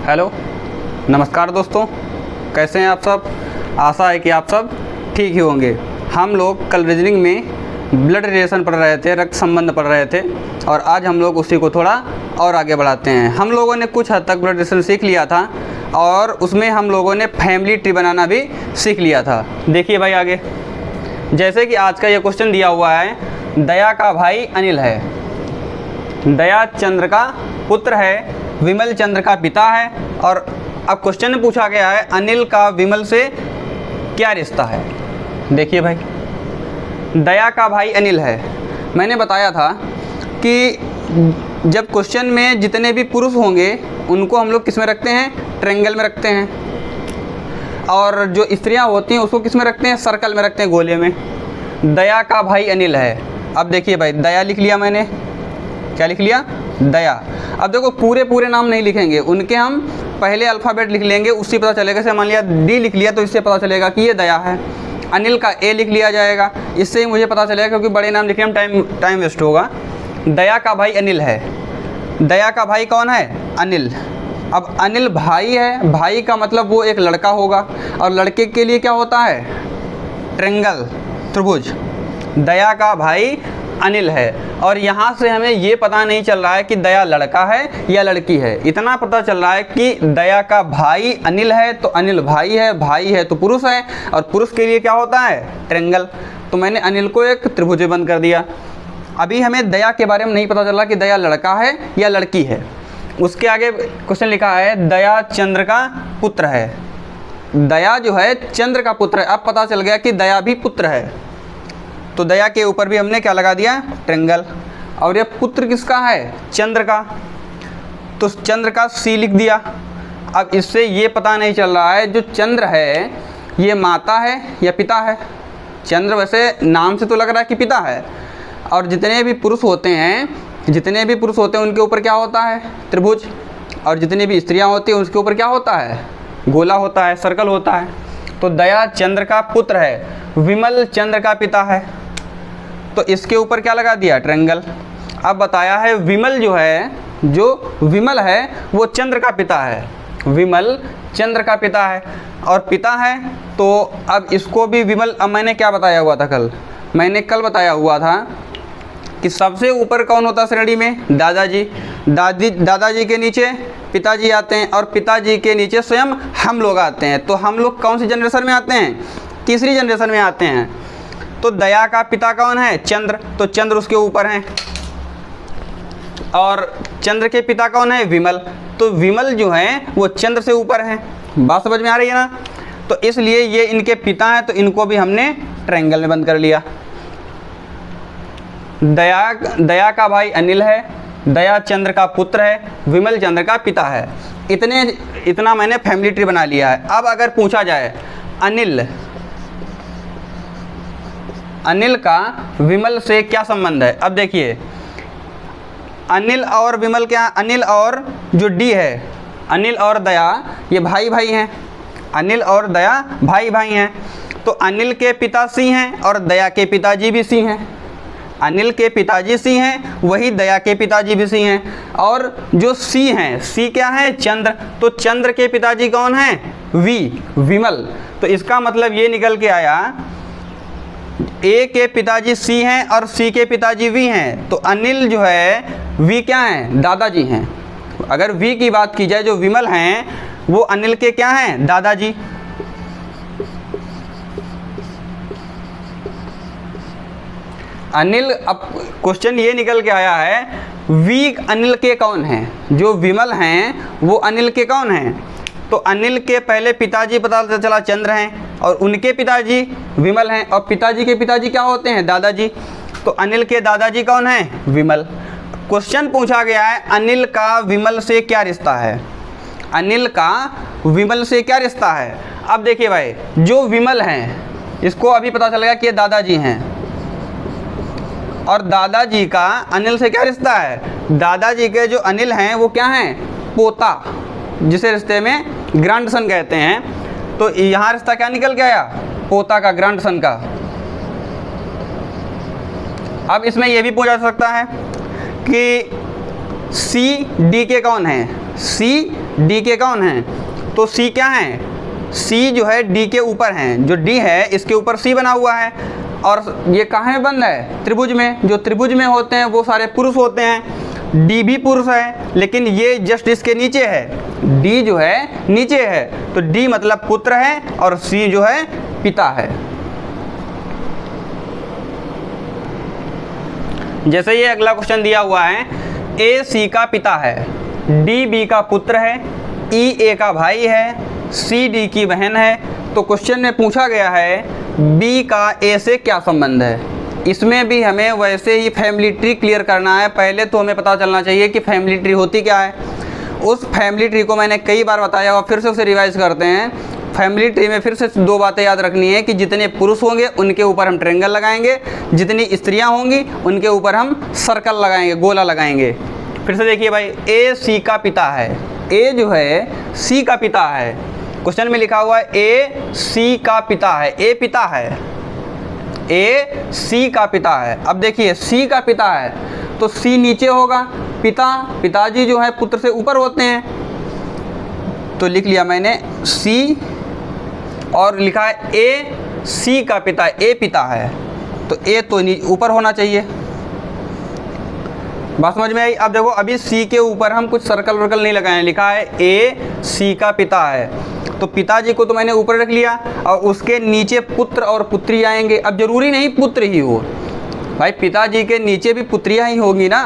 Hello, नमस्कार दोस्तों, कैसे हैं आप सब। आशा है कि आप सब ठीक ही होंगे। हम लोग कल रीजनिंग में ब्लड रिलेशन पढ़ रहे थे, रक्त संबंध पढ़ रहे थे, और आज हम लोग उसी को थोड़ा और आगे बढ़ाते हैं। हम लोगों ने कुछ हद तक ब्लड रिलेशन सीख लिया था और उसमें हम लोगों ने फैमिली ट्री बनाना भी सीख लिया था। देखिए भाई आगे, जैसे कि आज का ये क्वेश्चन दिया हुआ है, दया का भाई अनिल है। दया चंद्र का पुत्र है, विमल चंद्र का पिता है, और अब क्वेश्चन में पूछा गया है अनिल का विमल से क्या रिश्ता है। देखिए भाई, दया का भाई अनिल है। मैंने बताया था कि जब क्वेश्चन में जितने भी पुरुष होंगे उनको हम लोग किस में रखते हैं, ट्रायंगल में रखते हैं, और जो स्त्रियां होती हैं उसको किस में रखते हैं, सर्कल में रखते हैं, गोले में। दया का भाई अनिल है। अब देखिए भाई, दया लिख लिया मैंने, क्या लिख लिया, दया। अब देखो पूरे नाम नहीं लिखेंगे, उनके हम पहले अल्फ़ाबेट लिख लेंगे, उससे पता चलेगा। जैसे मान लिया डी लिख लिया तो इससे पता चलेगा कि ये दया है। अनिल का ए लिख लिया जाएगा, इससे ही मुझे पता चलेगा, क्योंकि बड़े नाम लिखने में टाइम वेस्ट होगा। दया का भाई अनिल है। दया का भाई कौन है, अनिल। अब अनिल भाई है, भाई का मतलब वो एक लड़का होगा, और लड़के के लिए क्या होता है, ट्रायंगल, त्रिभुज। दया का भाई अनिल है, और यहाँ से हमें ये पता नहीं चल रहा है कि दया लड़का है या लड़की है। इतना पता चल रहा है कि दया का भाई अनिल है, तो अनिल भाई है तो पुरुष है, और पुरुष के लिए क्या होता है, ट्रायंगल। तो मैंने अनिल को एक त्रिभुज बंद कर दिया। अभी हमें दया के बारे में नहीं पता चला कि दया लड़का है या लड़की है। उसके आगे क्वेश्चन लिखा है दया चंद्र का पुत्र है। दया जो है चंद्र का पुत्र है। अब पता चल गया कि दया भी पुत्र है, तो दया के ऊपर भी हमने क्या लगा दिया, ट्रायंगल। और ये पुत्र किसका है, चंद्र का, तो चंद्र का सी लिख दिया। अब इससे ये पता नहीं चल रहा है जो चंद्र है ये माता है या पिता है। चंद्र वैसे नाम से तो लग रहा है कि पिता है, और जितने भी पुरुष होते हैं उनके ऊपर क्या होता है, त्रिभुज, और जितनी भी स्त्रियां होती हैं उसके ऊपर क्या होता है, गोला होता है, सर्कल होता है। तो दया चंद्र का पुत्र है, विमल चंद्र का पिता है, तो इसके ऊपर क्या लगा दिया, ट्रायंगल। अब बताया है विमल जो है, जो विमल है वो चंद्र का पिता है, विमल चंद्र का पिता है और पिता है, तो अब इसको भी विमल। अब मैंने क्या बताया हुआ था कल, मैंने कल बताया हुआ था कि सबसे ऊपर कौन होता है श्रेणी में, दादाजी। दादाजी के नीचे पिताजी आते हैं, और पिताजी के नीचे स्वयं हम लोग आते हैं। तो हम लोग कौन सी जनरेशन में आते हैं, तीसरी जनरेशन में आते हैं। तो दया का पिता कौन है, चंद्र, तो चंद्र उसके ऊपर हैं, और चंद्र के पिता कौन है, विमल, तो विमल जो है वो चंद्र से ऊपर है। बात समझ में आ रही है ना। तो इसलिए ये इनके पिता हैं, तो इनको भी हमने ट्रायंगल में बंद कर लिया। दया का भाई अनिल है, दया चंद्र का पुत्र है, विमल चंद्र का पिता है। इतना मैंने फैमिली ट्री बना लिया है। अब अगर पूछा जाए अनिल का विमल से क्या संबंध है। अब देखिए, अनिल और विमल क्या, अनिल और जो डी है, अनिल और दया ये भाई हैं। अनिल और दया भाई हैं, तो अनिल के पिता सी हैं और दया के पिताजी भी सी हैं। अनिल के पिताजी सी हैं, वही दया के पिताजी भी सी हैं, और जो सी हैं, सी क्या है, चंद्र, तो चंद्र के पिताजी कौन हैं, विमल। तो इसका मतलब ये निकल के आया, ए के पिताजी सी हैं और सी के पिताजी वी हैं, तो अनिल जो है वी क्या हैं, दादाजी हैं। अगर वी की बात की जाए, जो विमल हैं वो अनिल के क्या हैं, दादाजी। अनिल, अब क्वेश्चन ये निकल के आया है वी अनिल के कौन हैं, जो विमल हैं वो अनिल के कौन हैं। तो अनिल के पहले पिताजी पता चला चंद्र हैं, और उनके पिताजी विमल हैं, और पिताजी के पिताजी क्या होते हैं, दादाजी। तो अनिल के दादाजी कौन हैं, विमल। क्वेश्चन पूछा गया है अनिल का विमल से क्या रिश्ता है, अनिल का विमल से क्या रिश्ता है। अब देखिए भाई, जो विमल हैं इसको अभी पता चल गया कि ये दादाजी हैं, और दादाजी का अनिल से क्या रिश्ता है, दादाजी के जो अनिल हैं वो क्या हैं, पोता, जिसे रिश्ते में ग्रैंडसन कहते हैं। तो यहाँ रिश्ता क्या निकल के आया, पोता का, ग्रैंडसन का। अब इसमें यह भी पूछा जा सकता है कि सी डी के कौन हैं, सी डी के कौन है? तो सी क्या है? सी जो है डी के ऊपर है, जो डी है इसके ऊपर सी बना हुआ है। और ये कहाँ में बंद है? त्रिभुज में। जो त्रिभुज में होते हैं वो सारे पुरुष होते हैं। डी भी पुरुष है, लेकिन ये जस्ट इसके नीचे है। डी जो है नीचे है, तो डी मतलब पुत्र है और सी जो है पिता है। जैसे ये अगला क्वेश्चन दिया हुआ है, ए सी का पिता है, डी बी का पुत्र है, ई ए का भाई है, सी डी की बहन है। तो क्वेश्चन में पूछा गया है बी का ए से क्या संबंध है। इसमें भी हमें वैसे ही फैमिली ट्री क्लियर करना है। पहले तो हमें पता चलना चाहिए कि फैमिली ट्री होती क्या है। उस फैमिली ट्री को मैंने कई बार बताया और फिर से उसे रिवाइज करते हैं। फैमिली ट्री में फिर से दो बातें याद रखनी है कि जितने पुरुष होंगे उनके ऊपर हम ट्रायंगल लगाएंगे, जितनी स्त्रियां होंगी उनके ऊपर हम सर्कल लगाएंगे, गोला लगाएंगे। फिर से देखिए भाई, ए सी का पिता है, ए जो है सी का पिता है। क्वेश्चन में लिखा हुआ है ए सी का पिता है, ए पिता है, ए सी का पिता है। अब देखिए सी का पिता है तो सी नीचे होगा, पिताजी जो है पुत्र से ऊपर होते हैं। तो लिख लिया मैंने सी और लिखा है ए सी का पिता, ए पिता है, तो ए तो ऊपर होना चाहिए। बात समझ में आई? अब देखो अभी सी के ऊपर हम कुछ सर्कल वर्कल नहीं लगाए, लिखा है ए सी का पिता है, तो पिताजी को तो मैंने ऊपर रख लिया और उसके नीचे पुत्र और पुत्री आएंगे। अब जरूरी नहीं पुत्र ही हो भाई, पिताजी के नीचे भी पुत्रियां ही होगी ना,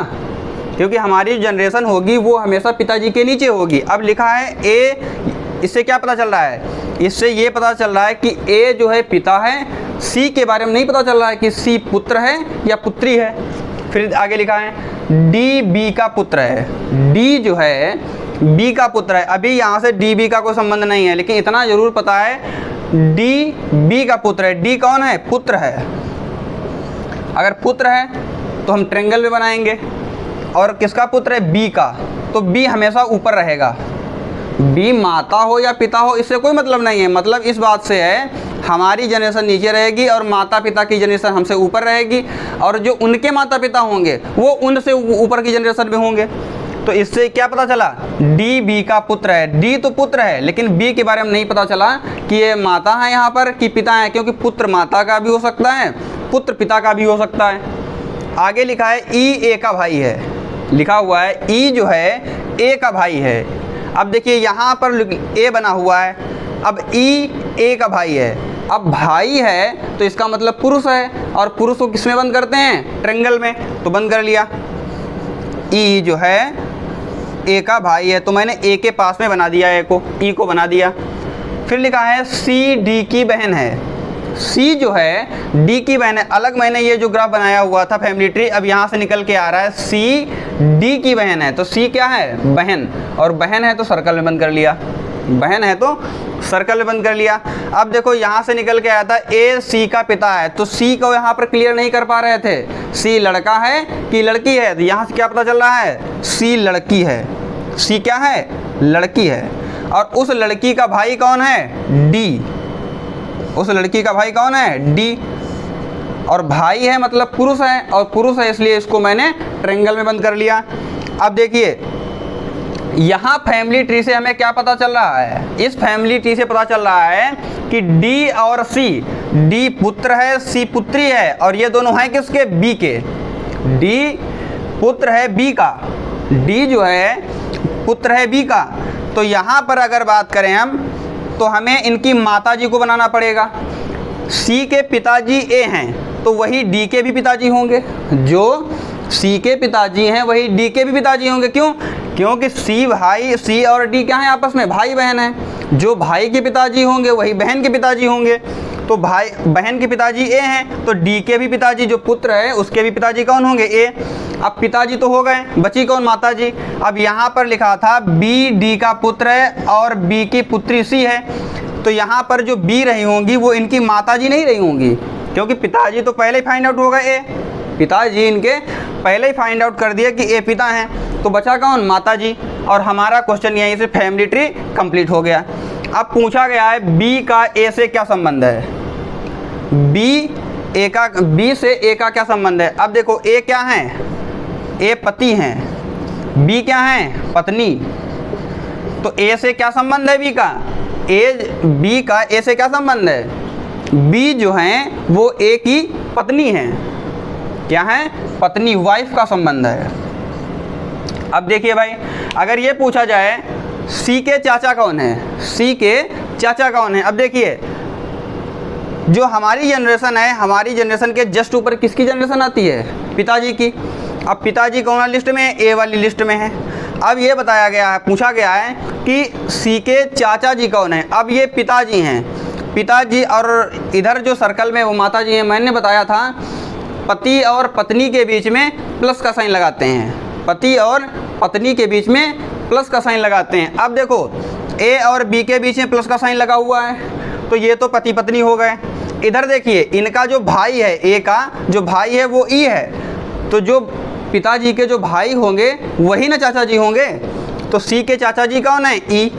क्योंकि हमारी जनरेशन होगी वो हमेशा पिताजी के नीचे होगी। अब लिखा है ए, इससे क्या पता चल रहा है? इससे ये पता चल रहा है कि ए जो है पिता है, सी के बारे में नहीं पता चल रहा है कि सी पुत्र है या पुत्री है। फिर आगे लिखा है डी बी का पुत्र है, डी जो है बी का पुत्र है। अभी यहाँ से डी बी का कोई संबंध नहीं है, लेकिन इतना जरूर पता है डी बी का पुत्र है। डी कौन है? पुत्र है। अगर पुत्र है तो हम ट्रायंगल में बनाएंगे, और किसका पुत्र है? बी का, तो बी हमेशा ऊपर रहेगा। बी माता हो या पिता हो इससे कोई मतलब नहीं है, मतलब इस बात से है हमारी जनरेशन नीचे रहेगी और माता पिता की जनरेशन हमसे ऊपर रहेगी, और जो उनके माता पिता होंगे वो उनसे ऊपर की जनरेशन में होंगे। तो इससे क्या पता चला? डी बी का पुत्र है। डी तो पुत्र है, लेकिन बी के बारे में नहीं पता चला कि ये माता है यहाँ पर कि पिता है, क्योंकि पुत्र माता का भी हो सकता है, पुत्र पिता का भी हो सकता है। आगे लिखा है ई ए का भाई है, लिखा हुआ है ई जो है ए का भाई है। अब देखिए यहाँ पर ए बना हुआ है, अब ई ए का भाई है। अब भाई है तो इसका मतलब पुरुष है, और पुरुष को किस में बंद करते हैं? ट्रायंगल में, तो बंद कर लिया। ई जो है ए का भाई है, तो मैंने ए के पास में बना दिया, ए को, ई को बना दिया। फिर लिखा है सी डी की बहन है, सी जो है डी की बहन है। अलग मैंने ये जो ग्राफ बनाया हुआ था फैमिली ट्री, अब यहाँ से निकल के आ रहा है सी डी की बहन है, तो सी क्या है? बहन, और बहन है तो सर्कल में बंद कर लिया, बहन है तो सर्कल में बंद कर लिया। अब देखो यहाँ से निकल के आया था ए सी का पिता है, तो सी को यहाँ पर क्लियर नहीं कर पा रहे थे, सी लड़का है कि लड़की है। तो यहाँ से क्या पता चल रहा है? सी लड़की है, सी क्या है? लड़की है। और उस लड़की का भाई कौन है? डी, उस लड़की का भाई कौन है? डी, और भाई है मतलब पुरुष है, और पुरुष है इसलिए इसको मैंने ट्रायंगल में बंद कर लिया। अब देखिए यहाँ फैमिली ट्री से हमें क्या पता चल रहा है? इस फैमिली ट्री से पता चल रहा है कि डी और सी, डी पुत्र है, सी पुत्री है, और ये दोनों हैं किसके? बी के। डी पुत्र है बी का, डी जो है पुत्र है बी का। तो यहाँ पर अगर बात करें हम, तो हमें इनकी माताजी को बनाना पड़ेगा। सी के पिताजी ए हैं, तो वही डी के भी पिताजी होंगे। जो सी के पिताजी हैं वही डी के भी पिताजी होंगे। क्यों? क्योंकि सी और डी क्या है? आपस में भाई बहन हैं। जो भाई के पिताजी होंगे वही बहन के पिताजी होंगे। तो भाई बहन के पिताजी ए हैं, तो डी के भी पिताजी जो पुत्र है उसके भी पिताजी कौन होंगे? ए। अब पिताजी तो हो गए, बची कौन? माताजी। अब यहाँ पर लिखा था बी डी का पुत्र है और बी की पुत्री सी है, तो यहाँ पर जो बी रही होंगी वो इनकी माताजी नहीं रही होंगी, क्योंकि पिताजी तो पहले ही फाइंड आउट हो गए, ए पिताजी इनके पहले ही फाइंड आउट कर दिया कि ए पिता हैं, तो बचा कौन? माताजी। और हमारा क्वेश्चन यहीं से फैमिली ट्री कंप्लीट हो गया। अब पूछा गया है बी का ए से क्या संबंध है? बी से ए का क्या संबंध है? अब देखो ए क्या है? ए पति हैं, बी क्या है? पत्नी। तो ए से क्या संबंध है बी का, बी का ए से क्या संबंध है, बी जो है वो ए की पत्नी है, क्या है, पत्नी, वाइफ का संबंध है। अब देखिए भाई, अगर ये पूछा जाए सी के चाचा कौन है, सी के चाचा कौन है, अब देखिए जो हमारी जनरेशन है, हमारी जनरेशन के जस्ट ऊपर किसकी जनरेशन आती है, पिताजी की। अब पिताजी कौन वाली लिस्ट में है, ए वाली लिस्ट में है। अब ये बताया गया है, पूछा गया है कि सी के चाचा जी कौन है। अब ये पिताजी हैं, पिताजी, और इधर जो सर्कल में वो माता जी हैं। मैंने बताया था पति और पत्नी के बीच में प्लस का साइन लगाते हैं, पति और पत्नी के बीच में प्लस का साइन लगाते हैं। अब देखो ए और बी के बीच में प्लस का साइन लगा हुआ है, तो ये तो पति पत्नी हो गए। इधर देखिए इनका जो भाई है, ए का जो भाई है वो ई है, तो जो पिताजी के जो भाई होंगे वही ना चाचा जी होंगे। तो सी के चाचा जी कौन है, ई।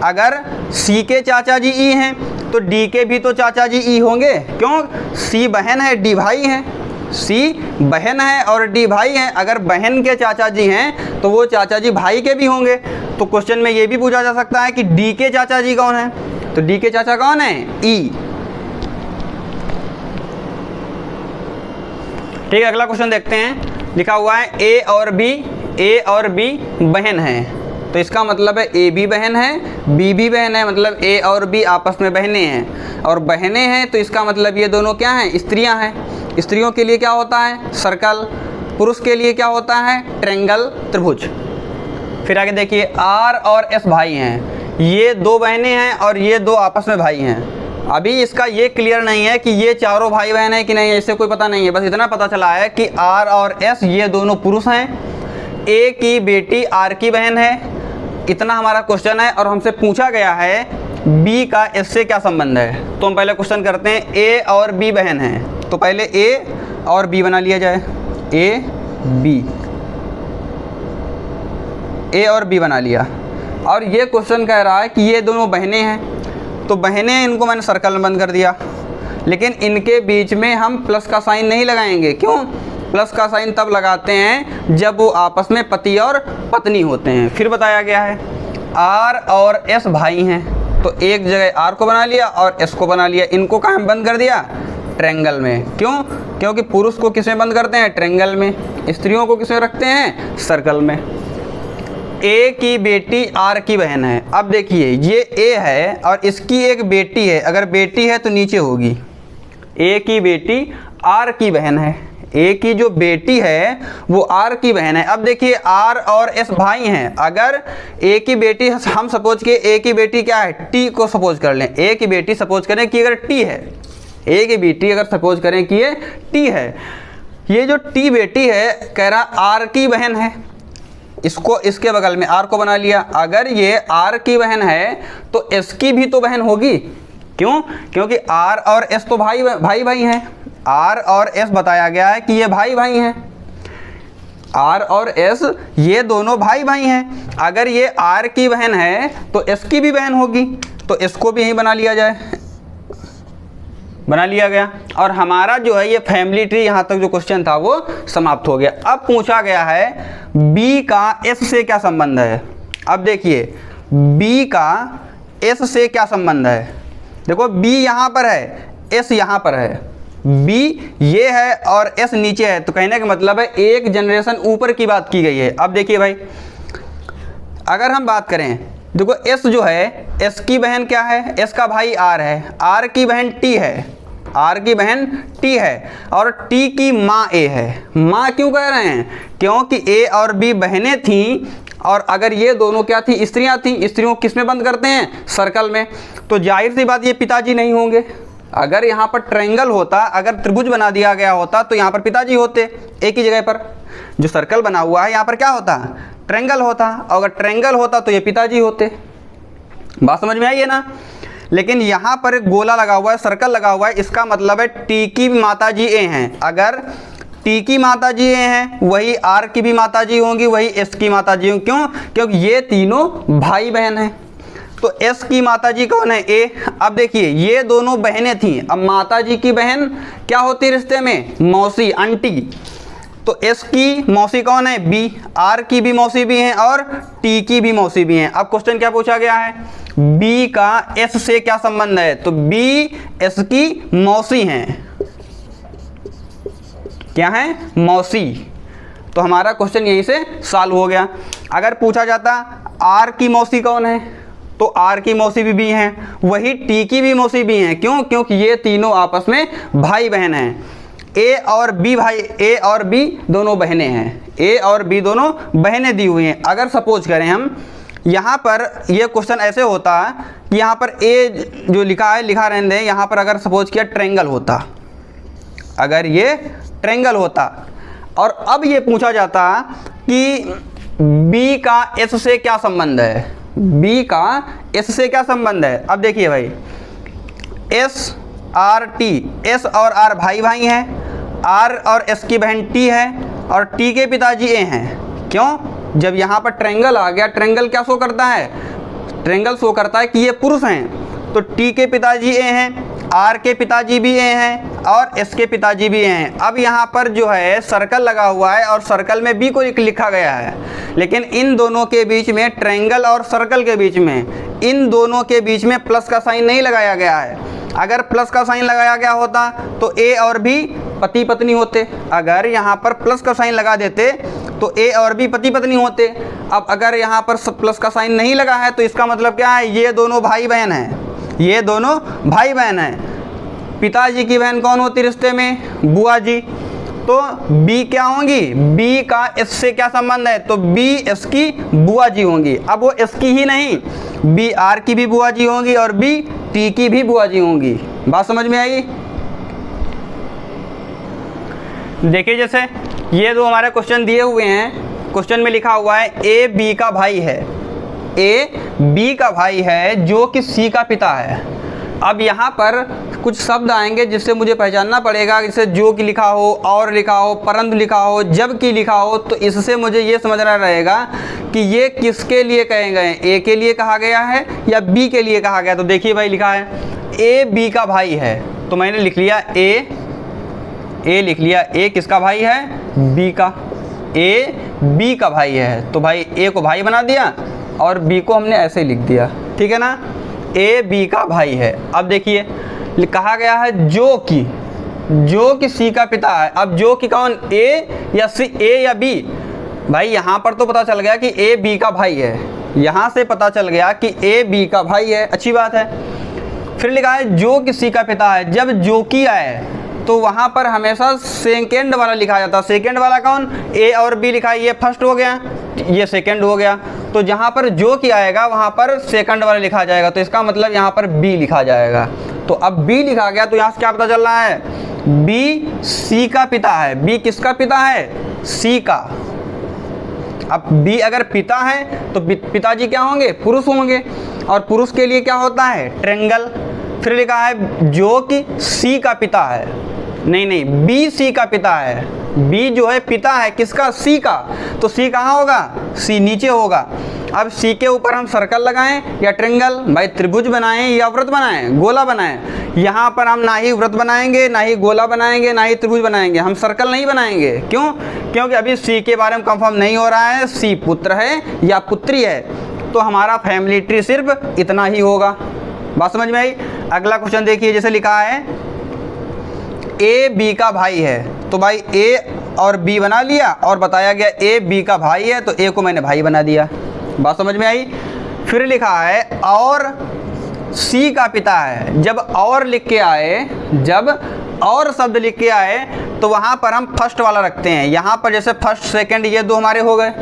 अगर सी के चाचा जी ई हैं तो डी के भी तो चाचा जी ई होंगे, क्यों, सी बहन है, डी भाई है, सी बहन है और डी भाई है। अगर बहन के चाचा जी हैं तो वो चाचा जी भाई के भी होंगे। तो क्वेश्चन में ये भी पूछा जा सकता है कि डी के चाचा जी कौन है, तो डी के चाचा कौन है, ई। ठीक है, अगला क्वेश्चन देखते हैं। लिखा हुआ है ए और बी बहन है, तो इसका मतलब है ए भी बहन है, बी भी बहन है, मतलब ए और बी आपस में बहनें हैं। और बहनें हैं तो इसका मतलब ये दोनों क्या हैं, स्त्रियां हैं। स्त्रियों के लिए क्या होता है, सर्कल। पुरुष के लिए क्या होता है, ट्रायंगल, त्रिभुज। फिर आगे देखिए आर और एस भाई हैं, ये दो बहनें हैं और ये दो आपस में भाई हैं। अभी इसका ये क्लियर नहीं है कि ये चारों भाई बहन है कि नहीं, इससे कोई पता नहीं है। बस इतना पता चला है कि आर और एस ये दोनों पुरुष हैं, ए की बेटी आर की बहन है, इतना हमारा क्वेश्चन है। और हमसे पूछा गया है बी का एस से क्या संबंध है। तो हम पहले क्वेश्चन करते हैं, ए और बी बहन है, तो पहले ए और बी बना लिया जाए, ए और बी बना लिया। और ये क्वेश्चन कह रहा है कि ये दोनों बहनें हैं, तो बहनें, इनको मैंने सर्कल में बंद कर दिया। लेकिन इनके बीच में हम प्लस का साइन नहीं लगाएंगे, क्यों, प्लस का साइन तब लगाते हैं जब वो आपस में पति और पत्नी होते हैं। फिर बताया गया है आर और एस भाई हैं, तो एक जगह आर को बना लिया और एस को बना लिया। इनको कहाँ बंद कर दिया, ट्रायंगल में। क्यों, क्योंकि पुरुष को किस में बंद करते हैं, ट्रायंगल में, स्त्रियों को किस में रखते हैं, सर्कल में। ए की बेटी आर की बहन है। अब देखिए ये ए है और इसकी एक बेटी है, अगर बेटी है तो नीचे होगी, ए की बेटी आर की बहन है, ए की जो बेटी है वो आर की बहन है। अब देखिए आर और एस भाई हैं, अगर ए की बेटी, हम सपोज के ए की बेटी क्या है, टी को सपोज कर लें, ए की बेटी सपोज करें कि अगर टी है, ए की बेटी अगर सपोज करें कि ये टी है, ये जो टी बेटी है कह रहा आर की बहन है, इसको इसके बगल में आर को बना लिया। अगर ये आर की बहन है तो एस की भी तो बहन होगी, क्यों, क्योंकि आर और एस तो भाई भाई हैं, आर और एस बताया गया है कि ये भाई भाई हैं, आर और एस ये दोनों भाई भाई हैं। अगर ये आर की बहन है तो एस की भी बहन होगी, तो इसको भी यहीं बना लिया जाए, बना लिया गया। और हमारा जो है ये फैमिली ट्री यहाँ तक जो क्वेश्चन था वो समाप्त हो गया। अब पूछा गया है बी का एस से क्या संबंध है। अब देखिए बी का एस से क्या संबंध है, देखो बी यहाँ पर है, एस यहाँ पर है, बी ये है और एस नीचे है, तो कहने का मतलब है एक जनरेशन ऊपर की बात की गई है। अब देखिए भाई अगर हम बात करें, देखो एस जो है, एस की बहन क्या है, एस का भाई आर है, आर की बहन टी है, आर की बहन टी है, और टी की माँ ए है। माँ क्यों कह रहे हैं, क्योंकि ए और बी बहनें थीं, और अगर ये दोनों क्या थी, स्त्रियां थीं, स्त्रियों को किस में बंद करते हैं, सर्कल में। तो जाहिर सी बात ये पिताजी नहीं होंगे। अगर यहाँ पर ट्रायंगल होता, अगर त्रिभुज बना दिया गया होता तो यहाँ पर पिताजी होते, एक ही जगह पर। जो सर्कल बना हुआ है यहाँ पर क्या होता, ट्रायंगल होता, और अगर ट्रायंगल होता तो ये पिताजी होते। बात समझ में आई है ना। लेकिन यहाँ पर एक गोला लगा हुआ है, सर्कल लगा हुआ है, इसका मतलब है टी की माता जी ए हैं। अगर टी की माता जी ए हैं वही आर की भी माता जी होंगी, वही एस की माता जी होंगी। क्यों, क्योंकि ये तीनों भाई बहन हैं। तो एस की माता जी कौन है, ए। अब देखिए ये दोनों बहनें थीं, अब माता जी की बहन क्या होती रिश्ते में, मौसी, आंटी। तो एस की मौसी कौन है? बी। आर की भी मौसी भी है और टी की भी मौसी भी है। अब क्वेश्चन क्या पूछा गया है? बी का एस से क्या संबंध है? तो बी एस की मौसी है। क्या है? मौसी। तो हमारा क्वेश्चन यहीं से सॉल्व हो गया। अगर पूछा जाता आर की मौसी कौन है, तो आर की मौसी भी हैं, वही टी की भी मौसी भी हैं। क्यों? क्योंकि ये तीनों आपस में भाई बहन हैं। ए और बी भाई, ए और बी दोनों बहनें हैं। ए और बी दोनों बहनें दी हुई हैं। अगर सपोज करें हम यहाँ पर, ये क्वेश्चन ऐसे होता है कि यहाँ पर ए जो लिखा है, लिखा रहने दें, यहाँ पर अगर सपोज किया ट्रायंगल होता, अगर ये ट्रायंगल होता, और अब ये पूछा जाता कि बी का एस से क्या संबंध है? बी का एस से क्या संबंध है? अब देखिए भाई, एस आर टी, एस और आर भाई भाई हैं, आर और एस की बहन टी है, और टी के पिताजी ए हैं। क्यों? जब यहाँ पर ट्रायंगल आ गया, ट्रायंगल क्या शो करता है? ट्रायंगल शो करता है कि ये पुरुष हैं। तो टी के पिताजी ए हैं, आर के पिताजी भी ए हैं, और एस के पिताजी भी ए हैं। अब यहाँ पर जो है सर्कल लगा हुआ है, और सर्कल में बी को लिखा गया है, लेकिन इन दोनों के बीच में, ट्रायंगल और सर्कल के बीच में, इन दोनों के बीच में प्लस का साइन नहीं लगाया गया है। अगर प्लस का साइन लगाया गया होता तो ए और बी पति पत्नी होते। अगर यहाँ पर प्लस का साइन लगा देते तो ए और बी पति पत्नी होते। अब अगर यहाँ पर प्लस का साइन नहीं लगा है तो इसका मतलब क्या है? ये दोनों भाई बहन हैं, ये दोनों भाई बहन हैं। पिताजी की बहन कौन होती रिश्ते में? बुआ जी। तो बी क्या होंगी? बी का एस से क्या संबंध है? तो बी एस की बुआ जी होंगी। अब वो एस की ही नहीं, बी आर की भी बुआ जी होंगी और बी टी की भी बुआ जी होंगी। बात समझ में आई? देखिए, जैसे ये दो हमारे क्वेश्चन दिए हुए हैं, क्वेश्चन में लिखा हुआ है ए बी का भाई है, ए बी का भाई है जो कि सी का पिता है। अब यहाँ पर कुछ शब्द आएंगे जिससे मुझे पहचानना पड़ेगा, जैसे जो कि लिखा हो, और लिखा हो, परंतु लिखा हो, जब कि लिखा हो, तो इससे मुझे ये समझना रहेगा कि ये किसके लिए कहे गए। ए के लिए कहा गया है या बी के लिए कहा गया? तो देखिए भाई, लिखा है ए बी का भाई है, तो मैंने लिख लिया ए लिख लिया। ए किसका भाई है? बी का। ए बी का भाई है, तो भाई ए को भाई बना दिया और बी को हमने ऐसे लिख दिया, ठीक है ना? ए बी का भाई है। अब देखिए, कहा गया है जो कि सी का पिता है। अब जो कि कौन? ए या सी, ए या बी? भाई यहाँ पर तो पता चल गया कि ए बी का भाई है, यहाँ से पता चल गया कि ए बी का भाई है, अच्छी बात है। फिर लिखा है जो कि सी का पिता है। जब जो कि आए तो वहाँ पर हमेशा सेकेंड वाला लिखा जाता है। सेकेंड वाला कौन? ए और बी लिखा है, ये फर्स्ट हो गया, ये सेकेंड हो गया। तो जहाँ पर जो कि आएगा वहाँ पर सेकंड वाला लिखा जाएगा, तो इसका मतलब यहाँ पर बी लिखा जाएगा। तो अब बी लिखा गया, तो यहाँ से क्या पता चल रहा है? बी सी का पिता है। बी किसका पिता है? सी का। अब बी अगर पिता है तो पिताजी क्या होंगे? पुरुष होंगे, और पुरुष के लिए क्या होता है? ट्रायंगल। फिर लिखा है जो कि सी का पिता है, नहीं, बी सी का पिता है। बी जो है पिता है किसका? सी का। तो सी कहाँ होगा? सी नीचे होगा। अब सी के ऊपर हम सर्कल लगाएं या ट्रायंगल? भाई त्रिभुज बनाएं या व्रत बनाएं, गोला बनाएं? यहाँ पर हम ना ही व्रत बनाएंगे, ना ही गोला बनाएंगे, ना ही त्रिभुज बनाएंगे, हम सर्कल नहीं बनाएंगे। क्यों? क्योंकि अभी सी के बारे में कंफर्म नहीं हो रहा है, सी पुत्र है या पुत्री है। तो हमारा फैमिली ट्री सिर्फ इतना ही होगा। बात समझ में आई? अगला क्वेश्चन देखिए, जैसे लिखा है ए बी का भाई है, तो भाई ए और बी बना लिया, और बताया गया ए बी का भाई है, तो ए को मैंने भाई बना दिया। बात समझ में आई? फिर लिखा है और सी का पिता है। जब और लिख के आए, जब और शब्द लिख के आए, तो वहाँ पर हम फर्स्ट वाला रखते हैं। यहाँ पर जैसे फर्स्ट सेकंड ये दो हमारे हो गए।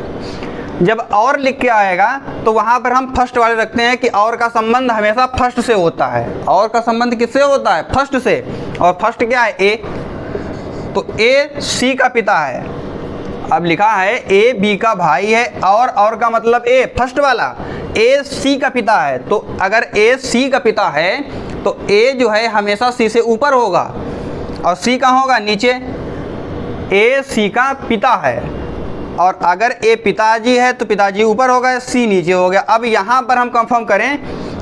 जब और लिख के आएगा तो वहाँ पर हम फर्स्ट वाले रखते हैं कि और का संबंध हमेशा फर्स्ट से होता है। और का संबंध किससे होता है? फर्स्ट से। और फर्स्ट क्या है? ए। तो ए सी का पिता है। अब लिखा है ए बी का भाई है, और का मतलब ए, फर्स्ट वाला। ए सी का पिता है, तो अगर ए सी का पिता है तो ए जो है हमेशा सी से ऊपर होगा, और सी कहाँ होगा? नीचे। ए सी का पिता है, और अगर ए पिताजी है तो पिताजी ऊपर होगा, सी नीचे हो गया। अब यहाँ पर हम कंफर्म करें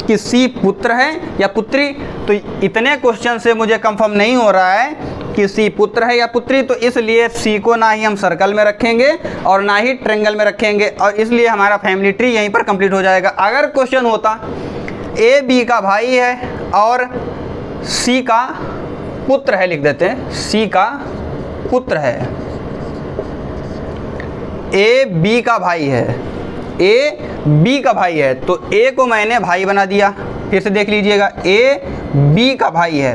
कि सी पुत्र है या पुत्री, तो इतने क्वेश्चन से मुझे कंफर्म नहीं हो रहा है कि सी पुत्र है या पुत्री, तो इसलिए सी को ना ही हम सर्कल में रखेंगे और ना ही ट्रायंगल में रखेंगे, और इसलिए हमारा फैमिली ट्री यहीं पर कंप्लीट हो जाएगा। अगर क्वेश्चन होता ए बी का भाई है और सी का पुत्र है, लिख देते हैं सी का पुत्र है, ए बी का भाई है, ए बी का भाई है, तो ए को मैंने भाई बना दिया। फिर से देख लीजिएगा, ए बी का भाई है।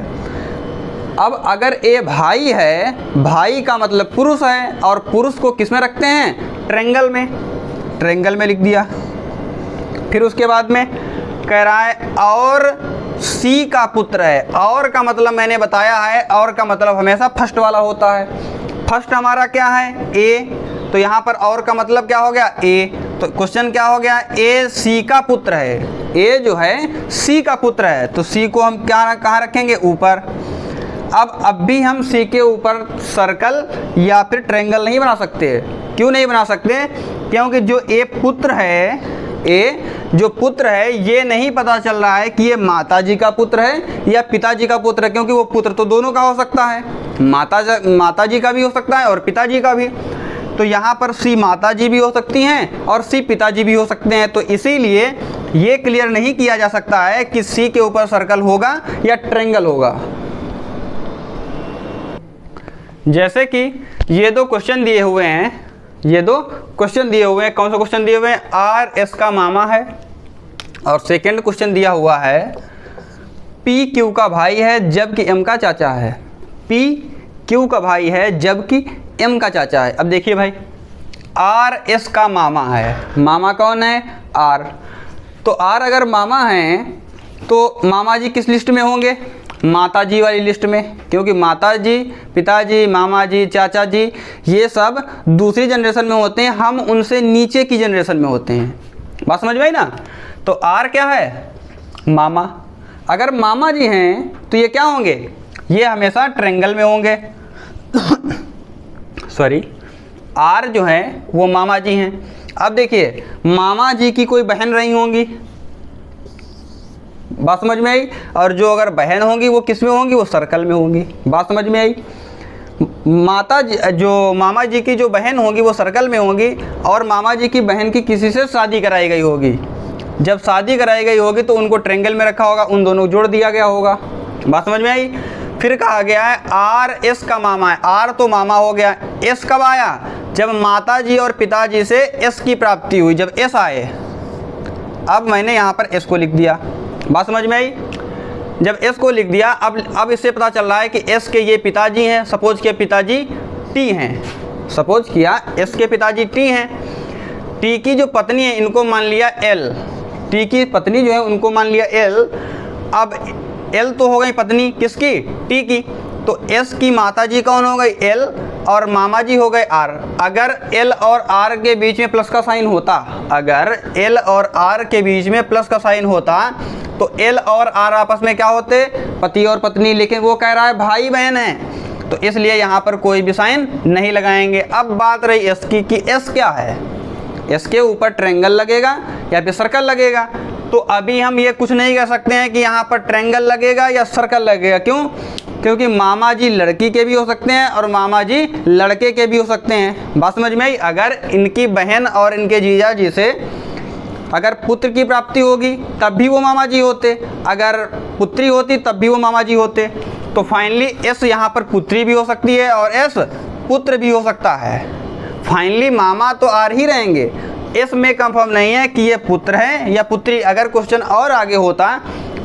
अब अगर ए भाई है, भाई का मतलब पुरुष है, और पुरुष को किस में रखते हैं? ट्रायंगल में, ट्रायंगल में लिख दिया। फिर उसके बाद में कह रहा है और सी का पुत्र है। और का मतलब मैंने बताया है, और का मतलब हमेशा फर्स्ट वाला होता है। फर्स्ट हमारा क्या है? ए, तो यहाँ पर और का मतलब क्या हो गया? ए। तो क्वेश्चन क्या हो गया? ए सी का पुत्र है, ए जो है सी का पुत्र है, तो सी को हम क्या कहाँ रखेंगे? ऊपर। अब भी हम सी के ऊपर सर्कल या फिर ट्रायंगल नहीं बना सकते। क्यों नहीं बना सकते? क्योंकि जो ए पुत्र है, ए जो पुत्र है, ये नहीं पता चल रहा है कि ये माताजी का पुत्र है या पिताजी का पुत्र है, क्योंकि वो पुत्र तो दोनों का हो सकता है, माताजी का भी हो सकता है और पिताजी का भी। तो यहाँ पर सी माताजी भी हो सकती हैं और सी पिताजी भी हो सकते हैं, तो इसीलिए ये क्लियर नहीं किया जा सकता है कि सी के ऊपर सर्कल होगा या ट्रायंगल होगा। जैसे कि ये दो क्वेश्चन दिए हुए हैं, ये दो क्वेश्चन दिए हुए हैं। कौन सा क्वेश्चन दिए हुए हैं? आर एस का मामा है, और सेकंड क्वेश्चन दिया हुआ है पी क्यू का भाई है जबकि एम का चाचा है। पी क्यू का भाई है जबकि एम का चाचा है। अब देखिए भाई, आर एस का मामा है, मामा कौन है? आर। तो आर अगर मामा है तो मामा जी किस लिस्ट में होंगे? माताजी वाली लिस्ट में, क्योंकि माताजी, पिताजी, मामा जी, चाचा जी ये सब दूसरी जनरेशन में होते हैं, हम उनसे नीचे की जनरेशन में होते हैं। बात समझ में आई ना? तो आर क्या है? मामा। अगर मामा जी हैं तो ये क्या होंगे? ये हमेशा ट्रायंगल में होंगे। सॉरी, आर जो है वो मामा जी हैं। अब देखिए, मामा जी की कोई बहन रही होंगी, बात समझ में आई? और जो अगर बहन होंगी वो किस में होंगी? वो सर्कल में होंगी। बात समझ में आई? माता जी, जो मामा जी की जो बहन होगी वो सर्कल में होगी, और मामा जी की बहन की किसी से शादी कराई गई होगी। जब शादी कराई गई होगी तो उनको ट्रायंगल में रखा होगा, उन दोनों को जोड़ दिया गया होगा। बात समझ में आई? फिर कहा गया है आर एस का मामा है। आर तो मामा हो गया। एस कब आया? जब माता जी और पिताजी से एस की प्राप्ति हुई, जब एस आए। अब मैंने यहाँ पर एस को लिख दिया। बात समझ में आई? जब एस को लिख दिया, अब इससे पता चल रहा है कि एस के ये पिताजी हैं। सपोज के पिताजी टी हैं, सपोज किया एस के पिताजी टी हैं। टी की जो पत्नी है इनको मान लिया एल, टी की पत्नी जो है उनको मान लिया एल। अब एल तो हो गई पत्नी किसकी? टी की। तो एस की माताजी कौन हो गई? एल, और मामा जी हो गए आर। अगर एल और आर के बीच में प्लस का साइन होता, अगर एल और आर के बीच में प्लस का साइन होता तो एल और आर आपस में क्या होते? पति और पत्नी। लेकिन वो कह रहा है भाई बहन है, तो इसलिए यहाँ पर कोई भी साइन नहीं लगाएंगे। अब बात रही एस की कि एस क्या है? एस के ऊपर ट्रायंगल लगेगा या फिर सर्कल लगेगा। तो अभी हम ये कुछ नहीं कह सकते हैं कि यहाँ पर ट्रायंगल लगेगा या सर्कल लगेगा। क्यों? क्योंकि मामा जी लड़की के भी हो सकते हैं और मामा जी लड़के के भी हो सकते हैं। बात समझ में आई? अगर इनकी बहन और इनके जीजा जी से अगर पुत्र की प्राप्ति होगी तब भी वो मामा जी होते, अगर पुत्री होती तब भी वो मामा जी होते। तो फाइनली एस यहाँ पर पुत्री भी हो सकती है और एस पुत्र भी हो सकता है। फाइनली मामा तो आर ही रहेंगे। एस में कंफर्म नहीं है कि ये पुत्र है या पुत्री। अगर क्वेश्चन और आगे होता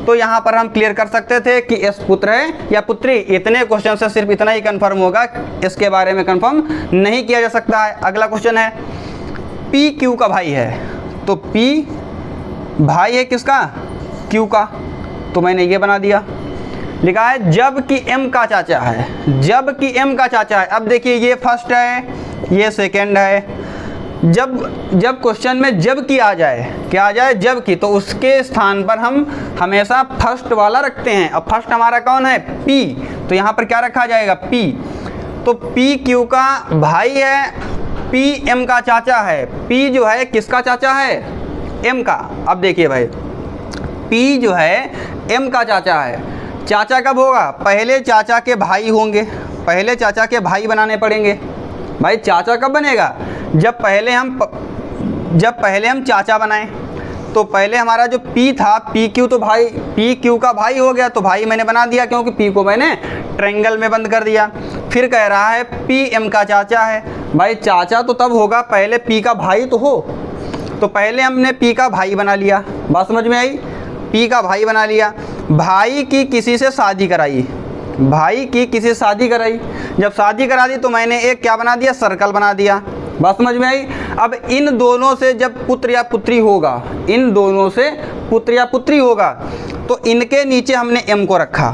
तो यहाँ पर हम क्लियर कर सकते थे कि एस पुत्र है या पुत्री। इतने क्वेश्चन से सिर्फ इतना ही कंफर्म होगा, इसके बारे में कंफर्म नहीं किया जा सकता है। अगला क्वेश्चन है पी क्यू का भाई है। तो पी भाई है किसका? क्यू का। तो मैंने ये बना दिया, लिखा है जबकि एम का चाचा है, जबकि एम का चाचा है। अब देखिए ये फर्स्ट है, ये सेकंड है। जब क्वेश्चन में जब की आ जाए, क्या आ जाए? जब की, तो उसके स्थान पर हम हमेशा फर्स्ट वाला रखते हैं। अब फर्स्ट हमारा कौन है? पी। तो यहाँ पर क्या रखा जाएगा? पी। तो पी क्यू का भाई है, पी एम का चाचा है। पी जो है किसका चाचा है? एम का। अब देखिए भाई, पी जो है एम का चाचा है। चाचा कब होगा? पहले चाचा के भाई होंगे, पहले चाचा के भाई बनाने पड़ेंगे। भाई चाचा कब बनेगा? जब पहले हम चाचा बनाएं। तो पहले हमारा जो P था, PQ तो भाई PQ का भाई हो गया, तो भाई मैंने बना दिया क्योंकि P को मैंने ट्रायंगल में बंद कर दिया। फिर कह रहा है PM का चाचा है। भाई चाचा तो तब होगा पहले P का भाई तो हो, तो पहले हमने P का भाई बना लिया। बात समझ में आई? P का भाई बना लिया। भाई की किसी से शादी कराई, भाई की किसी से शादी कराई। जब शादी करा दी तो मैंने एक क्या बना दिया? सर्कल बना दिया। बात समझ में आई? अब इन दोनों से जब पुत्र या पुत्री होगा, इन दोनों से पुत्र या पुत्री होगा, तो इनके नीचे हमने M को रखा।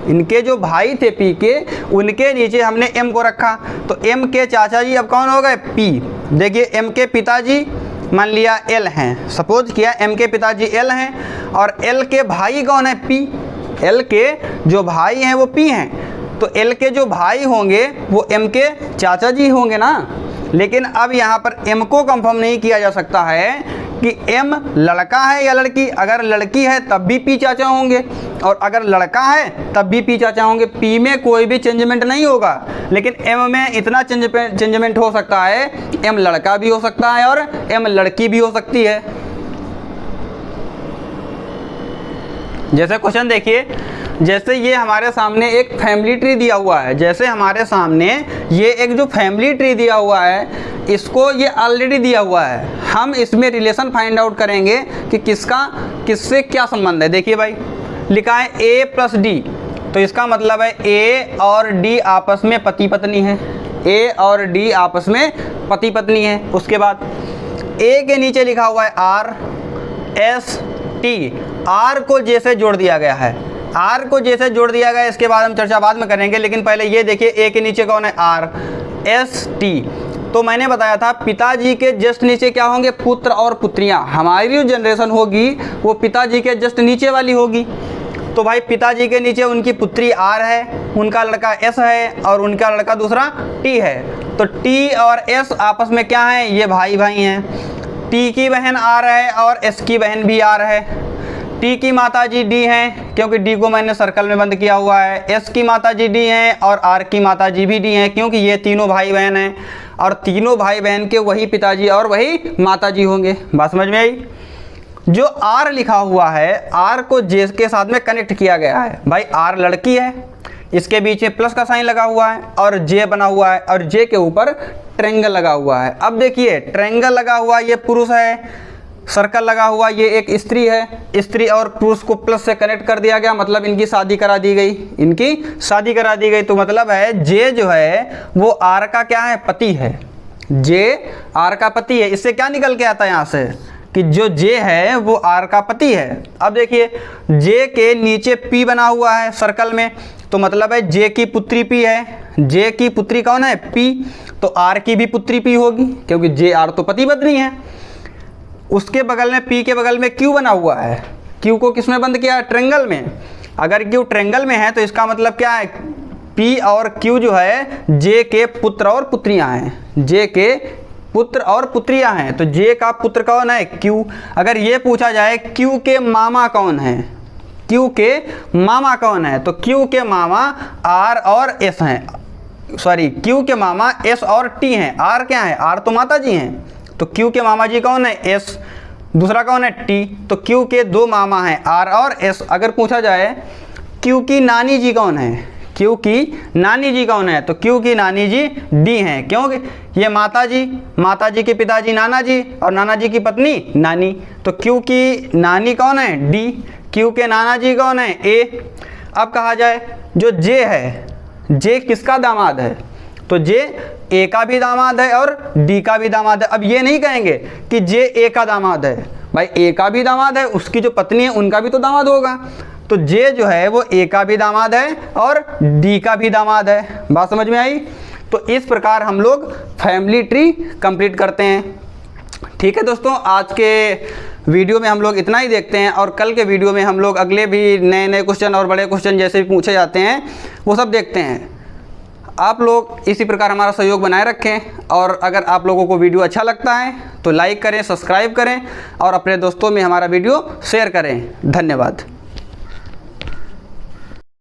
इनके जो भाई थे P के, उनके नीचे हमने M को रखा। तो M के चाचा जी अब कौन हो गए? P। देखिए M के पिताजी मान लिया L हैं, सपोज किया M के पिताजी L हैं और L के भाई कौन है? P। L के जो भाई हैं वो P हैं, तो L के जो भाई होंगे वो M के चाचा जी होंगे ना। लेकिन अब यहाँ पर M को कंफर्म नहीं किया जा सकता है कि M लड़का है या लड़की। अगर लड़की है तब भी P चाचा होंगे और अगर लड़का है तब भी P चाचा होंगे। P में कोई भी चेंजमेंट नहीं होगा, लेकिन M में इतना चेंजमेंट हो सकता है, M लड़का भी हो सकता है और M लड़की भी हो सकती है। जैसे क्वेश्चन देखिए, जैसे ये हमारे सामने एक फैमिली ट्री दिया हुआ है, जैसे हमारे सामने ये एक जो फैमिली ट्री दिया हुआ है, इसको ये ऑलरेडी दिया हुआ है। हम इसमें रिलेशन फाइंड आउट करेंगे कि किससे क्या संबंध है। देखिए भाई लिखा है A प्लस D, तो इसका मतलब है A और D आपस में पति पत्नी है। A और D आपस में पति पत्नी है। उसके बाद A के नीचे लिखा हुआ है R S T, R को J से जोड़ दिया गया है। R को जैसे जोड़ दिया गया, इसके बाद हम चर्चा बाद में करेंगे, लेकिन पहले ये देखिए A के नीचे कौन है? R S T। तो मैंने बताया था पिताजी के जस्ट नीचे क्या होंगे? पुत्र और पुत्रियां। हमारी जो जनरेशन होगी वो पिताजी के जस्ट नीचे वाली होगी। तो भाई पिताजी के नीचे उनकी पुत्री R है, उनका लड़का S है और उनका लड़का दूसरा T है। तो T और S आपस में क्या है? ये भाई भाई हैं। T की बहन R है और S की बहन भी R है। T की माताजी D हैं क्योंकि D को मैंने सर्कल में बंद किया हुआ है। S की माताजी D हैं और R की माताजी भी D हैं क्योंकि ये तीनों भाई बहन हैं और तीनों भाई बहन के वही पिताजी और वही माताजी होंगे। बात समझ में आई? जो R लिखा हुआ है, R को J के साथ में कनेक्ट किया गया है। भाई R लड़की है, इसके बीच में प्लस का साइन लगा हुआ है और J बना हुआ है और J के ऊपर ट्रायंगल लगा हुआ है। अब देखिए ट्रायंगल लगा हुआ ये पुरुष है, सर्कल लगा हुआ ये एक स्त्री है। स्त्री और पुरुष को प्लस से कनेक्ट कर दिया गया, मतलब इनकी शादी करा दी गई, इनकी शादी करा दी गई। तो मतलब है J जो है वो R का क्या है? पति है। J R का पति है। इससे क्या निकल के आता है यहाँ से कि जो J है वो R का पति है। अब देखिए J के नीचे P बना हुआ है सर्कल में, तो मतलब है J की पुत्री P है। J की पुत्री कौन है? P। तो R की भी पुत्री P होगी क्योंकि J R तो पति पत्नी है। उसके बगल में P के बगल में Q बना हुआ है। Q को किसमें बंद किया है? ट्रायंगल में। अगर Q ट्रायंगल में है तो इसका मतलब क्या है? P और Q जो है J के पुत्र और पुत्रियां हैं। J के पुत्र और पुत्रियां हैं। तो J का पुत्र कौन है? Q। अगर ये पूछा जाए Q के मामा कौन है, Q के मामा कौन है, तो Q के मामा R और S हैं। सॉरी, Q के मामा S और T हैं। R क्या है? R तो माता जी हैं। तो Q के मामा जी कौन है? S। दूसरा कौन है? T। तो Q के दो मामा हैं, R और S। अगर पूछा जाए Q की नानी जी कौन है, Q की नानी जी कौन है, तो Q की नानी जी D हैं क्योंकि ये माता जी के पिताजी नाना जी और नाना जी की पत्नी नानी। तो Q की नानी कौन है? D। Q के नाना जी कौन है? A। अब कहा जाए जो J है, J किसका दामाद है, तो J A का भी दामाद है और D का भी दामाद है। अब ये नहीं कहेंगे कि J A का दामाद है। भाई A का भी दामाद है, उसकी जो पत्नी है उनका भी तो दामाद होगा। तो J जो है वो A का भी दामाद है और D का भी दामाद है। बात समझ में आई? तो इस प्रकार हम लोग फैमिली ट्री कंप्लीट करते हैं। ठीक है दोस्तों, आज के वीडियो में हम लोग इतना ही देखते हैं और कल के वीडियो में हम लोग अगले भी नए नए क्वेश्चन और बड़े क्वेश्चन जैसे भी पूछे जाते हैं वो सब देखते हैं। आप लोग इसी प्रकार हमारा सहयोग बनाए रखें और अगर आप लोगों को वीडियो अच्छा लगता है तो लाइक करें, सब्सक्राइब करें और अपने दोस्तों में हमारा वीडियो शेयर करें। धन्यवाद।